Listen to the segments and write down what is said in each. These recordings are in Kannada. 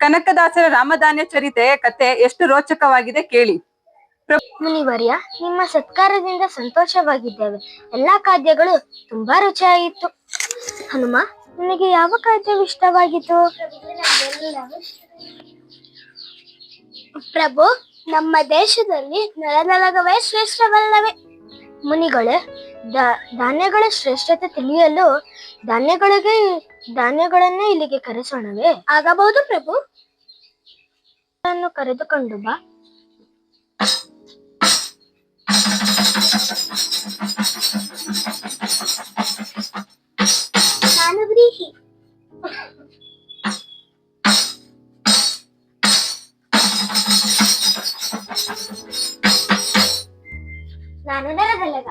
ಕನಕದಾಸರ ರಾಮಧಾನ್ಯ ಚರಿತೆ ಕತೆ ಎಷ್ಟು ರೋಚಕವಾಗಿದೆ ಕೇಳಿ. ಮುನಿವರ್ಯ, ನಿಮ್ಮ ಸತ್ಕಾರದಿಂದ ಸಂತೋಷವಾಗಿದ್ದೇವೆ. ಎಲ್ಲಾ ಖಾದ್ಯಗಳು ತುಂಬಾ ರುಚಿಯಾಗಿತ್ತು. ಹನುಮ, ನಿನಗೆ ಯಾವ ಖಾದ್ಯವಿಷ್ಟವಾಗಿತ್ತು? ಪ್ರಭು, ನಮ್ಮ ದೇಶದಲ್ಲಿ ನೆಲನೆಲಗವೇ ಶ್ರೇಷ್ಠವಲ್ಲವೇ? ಮುನಿಗಳೇ, ಧಾನ್ಯಗಳ ಶ್ರೇಷ್ಠತೆ ತಿಳಿಯಲು ಧಾನ್ಯಗಳನ್ನೇ ಇಲ್ಲಿಗೆ ಕರೆಸೋಣವೇ? ಆಗಬಹುದು ಪ್ರಭು. ಕರೆದುಕೊಂಡು ಬಾ. ನಾನು ವ್ರೀಹಿ. ನಾನು ನರದಲಗ.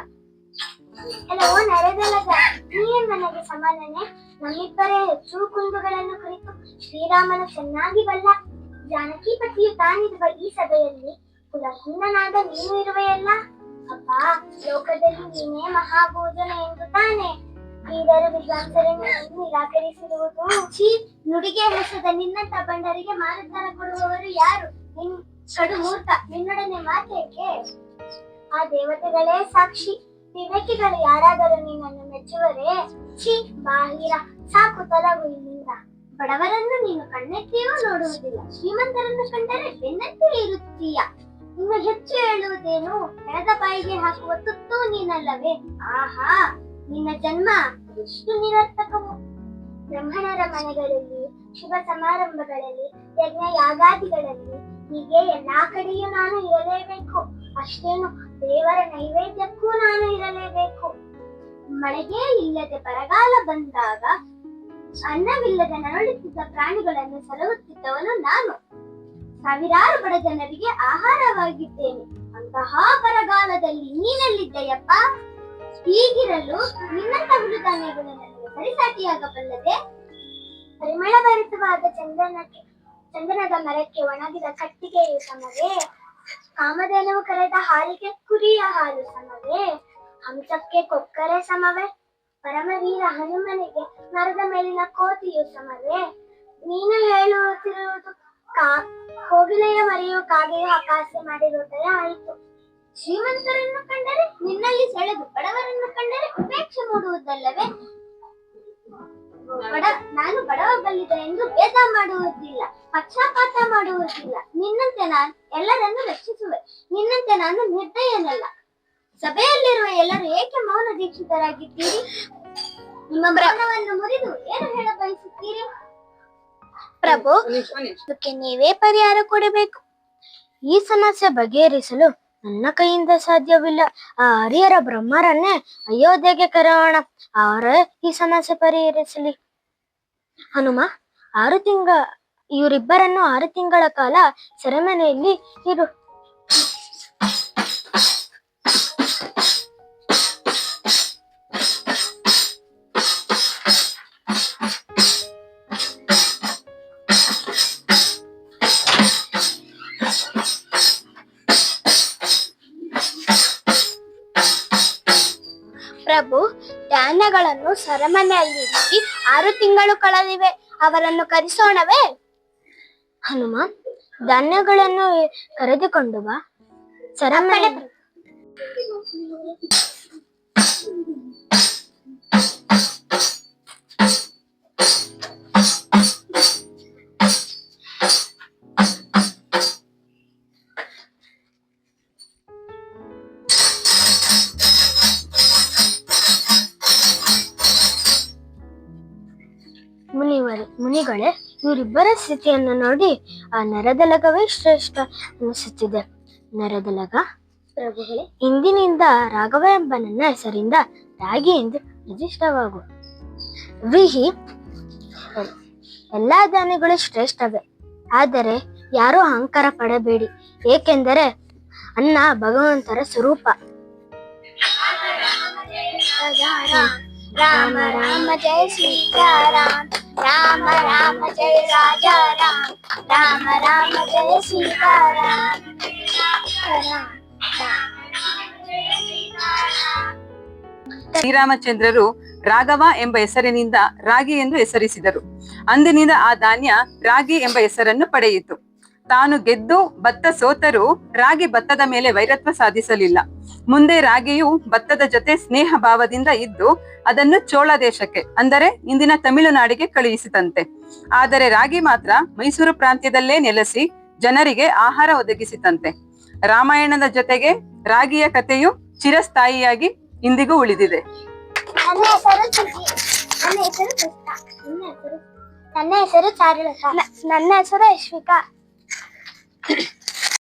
ಹಲೋ ನರದಲಗ, ನೀನ್ ನನಗೆ ಸಮಾನನೆ? ನಮ್ಮಿಬ್ಬರೇ ಹೆಚ್ಚು ಕುಂದುಗಳನ್ನು ಕುರಿತು ಶ್ರೀರಾಮನು ಚೆನ್ನಾಗಿ ಬಲ್ಲ. ಜಾನಕಿ ಪತಿಯು ತಾನಿರುವ ಈ ಸಭೆಯಲ್ಲಿ ಕುಲಹೀನನಾದ ನೀನು ಇರುವೆಯಲ್ಲ. ಅಪ್ಪ, ಲೋಕದಲ್ಲಿ ನೀನೇ ಮಹಾಭೋಜನ ಎಂದು ತಾನೆ ಬೀದರು ವಿದ್ವಾಂಸರನ್ನು ನಿರಾಕರಿಸಿರುವುದು. ನುಡಿಗೆ ಹೆಸದ ನಿನ್ನಂತ ಬಂಡರಿಗೆ ಮಾನದಾನ ಕೊಡುವವರು ಯಾರು? ಕಡು ಮೂರ್ಖ, ನಿನ್ನೊಡನೆ ಮಾತೇಕೆ? ಆ ದೇವತೆಗಳೇ ಸಾಕ್ಷಿ. ವಿವೇಕಿಗಳು ಯಾರಾದರೂ ನಿನ್ನನ್ನು ಮೆಚ್ಚುವರೇ? ಬಾಹಿರ, ಸಾಕು ತೊಲಗು ಇಲ್ಲಿಂದ. ಬಡವರನ್ನು ನೀನು ಕಣ್ಣೆತ್ತಿಯೂ ನೋಡುವುದಿಲ್ಲ, ಶ್ರೀಮಂತರನ್ನು ಕಂಡರೆ ಬೆನ್ನತ್ತೇ ಇರುತ್ತೀಯ. ಇನ್ನು ಹೆಚ್ಚು ಹೇಳುವುದೇನು? ಹೆಣದ ಬಾಯಿಗೆ ಹಾಕುವ ತುತ್ತು ನೀನಲ್ಲವೇ? ಆಹಾ, ನಿನ್ನ ಜನ್ಮ ಎಷ್ಟು ನಿರರ್ಥಕವು. ಬ್ರಾಹ್ಮಣರ ಮನೆಗಳಲ್ಲಿ, ಶುಭ ಸಮಾರಂಭಗಳಲ್ಲಿ, ಯಜ್ಞ ಯಾಗಾದಿಗಳಲ್ಲಿ, ಹೀಗೆ ಎಲ್ಲಾ ಕಡೆಯೂ ನಾನು ಇರಲೇಬೇಕು. ಅಷ್ಟೇನು, ದೇವರ ನೈವೇದ್ಯಕ್ಕೂ ನಾನು ಇರಲೇಬೇಕು. ಮಳೆಗೆ ಇಲ್ಲದೆ ಬರಗಾಲ ಬಂದಾಗ ಅನ್ನವಿಲ್ಲದೆ ನರಳುತ್ತಿದ್ದ ಪ್ರಾಣಿಗಳನ್ನು ಸಲಹುತ್ತಿದ್ದವನು ನಾನು. ಸಾವಿರಾರು ಬಡ ಜನರಿಗೆ ಆಹಾರವಾಗಿದ್ದೇನೆ. ಅಂತಹ ಬರಗಾಲದಲ್ಲಿ ನೀನೆಲ್ಲಿದ್ದೆಯಪ್ಪ? ಹೀಗಿರಲು ನಿನ್ನಂತ ಹುಲ್ಲುಧಾನ್ಯಗಳು ನನಗೆ ಸರಿಸಾಟಿಯಾಗಬಲ್ಲದೆ? ಪರಿಮಳ ಭರಿತವಾದ ಚಂದನದ ಮರಕ್ಕೆ ಒಣಗಿದ ಕಟ್ಟಿಗೆಯು ಸಮವೇ? ಕಾಮಧೇನುವು ಕರೆದ ಹಾಲಿಗೆ ಕುರಿಯ ಹಾಲು ಸಮವೇ? ಹಂಸಕ್ಕೆ ಕೊಕ್ಕರೆ ಸಮವೇ? ಪರಮವೀರ ಹನುಮನಿಗೆ ಮರದ ಮೇಲಿನ ಕೋತಿಯು ಸಮವೇ? ನೀನು ಹೇಳುತ್ತಿರುವುದು ಕೋಗಿಲೆಯ ಮರೆಯು ಕಾಗೆಯು ಹಕಾಸೆ ಮಾಡಿರುವುದರ ಆಯಿತು. ಶ್ರೀಮಂತರನ್ನು ಕಂಡರೆ ನಿನ್ನಲ್ಲಿ ಸೆಳೆದು, ಬಡವರನ್ನು ಕಂಡರೆ ಉಪೇಕ್ಷೆ ಮೂಡುವುದಲ್ಲವೇ? ನಾನು ಬಡವ ಬಲ್ಲಿದ ಎಂದು ಭೇದ ಮಾಡುವುದಿಲ್ಲ, ಪಕ್ಷಪಾತ ಮಾಡುವುದಿಲ್ಲ. ನಿನ್ನಂತೆ ನಾನು ಎಲ್ಲರನ್ನು ರಕ್ಷಿಸುವೆ. ನಿನ್ನಂತೆ ನಾನು ನಿರ್ದಯನಲ್ಲ. ಸಭೆಯಲ್ಲಿರುವ ಎಲ್ಲರೂ ಏಕೆ ಮೌನ ದೀಕ್ಷಿತರಾಗಿದ್ದೀರಿ? ನಿಮ್ಮ ಮೌನವನ್ನು ಮುರಿದು ಏನು ಹೇಳ ಬಯಸುತ್ತೀರಿ? ಪ್ರಭು, ಅದಕ್ಕೆ ನೀವೇ ಪರಿಹಾರ ಕೊಡಬೇಕು. ಈ ಸಮಸ್ಯೆ ಬಗೆಹರಿಸಲು ನನ್ನ ಕೈಯಿಂದ ಸಾಧ್ಯವಿಲ್ಲ. ಆ ಹರಿಹರ ಬ್ರಹ್ಮರನ್ನೇ ಅಯೋಧ್ಯೆಗೆ ಕರೆಯೋಣ, ಅವರೇ ಈ ಸಮಸ್ಯೆ ಪರಿಹರಿಸಲಿ. ಹನುಮ, ಇವರಿಬ್ಬರನ್ನು 6 ತಿಂಗಳ ಕಾಲ ಸೆರೆಮನೆಯಲ್ಲಿ ಇರು. ಪ್ರಭು, ಧಾನ್ಯಗಳನ್ನು ಸೆರೆಮನೆಯಲ್ಲಿರಿಸಿ 6 ತಿಂಗಳು ಕಳೆದಿವೆ. ಅವರನ್ನು ಕರೆಸೋಣವೇ? ಹನುಮ, ಧಾನ್ಯಗಳನ್ನು ಕರೆದುಕೊಂಡು ಬಾ. ಸೆರೆಮನೆ ಮುನಿಗಳೇ, ಇವರಿಬ್ಬರ ಸ್ಥಿತಿಯನ್ನು ನೋಡಿ ಆ ನರದಲಗವೇ ಶ್ರೇಷ್ಠ ಅನಿಸುತ್ತಿದೆ. ನರದಲಗ, ಪ್ರಭುಗಳೇ, ಇಂದಿನಿಂದ ರಾಘವ ಎಂಬ ನನ್ನ ಹೆಸರಿಂದ ರಾಗಿ ಎಂದು ಪ್ರತಿಷ್ಠವಾಗು. ವ್ರೀಹಿ, ಎಲ್ಲಾ ಧಾನ್ಯಗಳು ಶ್ರೇಷ್ಠವೇ, ಆದರೆ ಯಾರೂ ಅಹಂಕಾರ ಪಡಬೇಡಿ. ಏಕೆಂದರೆ ಅನ್ನ ಭಗವಂತರ ಸ್ವರೂಪ. ರಾಮ ರಾಮ ಜಯ ಸೀತಾರಾಮ್, ರಾಮ ರಾಮ ಜಯ ರಾಜಾ ರಾಮ್, ರಾಮ ರಾಮ ಜಯ ಸೀತಾರಾಮ್. ಶ್ರೀರಾಮಚಂದ್ರರು ರಾಘವ ಎಂಬ ಹೆಸರಿನಿಂದ ರಾಗಿ ಎಂದು ಹೆಸರಿಸಿದರು. ಅಂದಿನಿಂದ ಆ ಧಾನ್ಯ ರಾಗಿ ಎಂಬ ಹೆಸರನ್ನು ಪಡೆಯಿತು. ತಾನು ಗೆದ್ದು ಭತ್ತ ಸೋತರೂ ರಾಗಿ ಭತ್ತದ ಮೇಲೆ ವೈರತ್ವ ಸಾಧಿಸಲಿಲ್ಲ. ಮುಂದೆ ರಾಗಿಯು ಭತ್ತದ ಜೊತೆ ಸ್ನೇಹ ಭಾವದಿಂದ ಇದ್ದು ಅದನ್ನು ಚೋಳ ದೇಶಕ್ಕೆ, ಅಂದರೆ ಇಂದಿನ ತಮಿಳುನಾಡಿಗೆ ಕಳುಹಿಸಿತಂತೆ. ಆದರೆ ರಾಗಿ ಮಾತ್ರ ಮೈಸೂರು ಪ್ರಾಂತ್ಯದಲ್ಲೇ ನೆಲೆಸಿ ಜನರಿಗೆ ಆಹಾರ ಒದಗಿಸಿತಂತೆ. ರಾಮಾಯಣದ ಜೊತೆಗೆ ರಾಗಿಯ ಕಥೆಯು ಚಿರಸ್ಥಾಯಿಯಾಗಿ ಇಂದಿಗೂ ಉಳಿದಿದೆ. ನನ್ನ ಹೆಸರು ಚಾರುಲತಾ. ನನ್ನ ಹೆಸರು ಯಶ್ವಿಕಾ.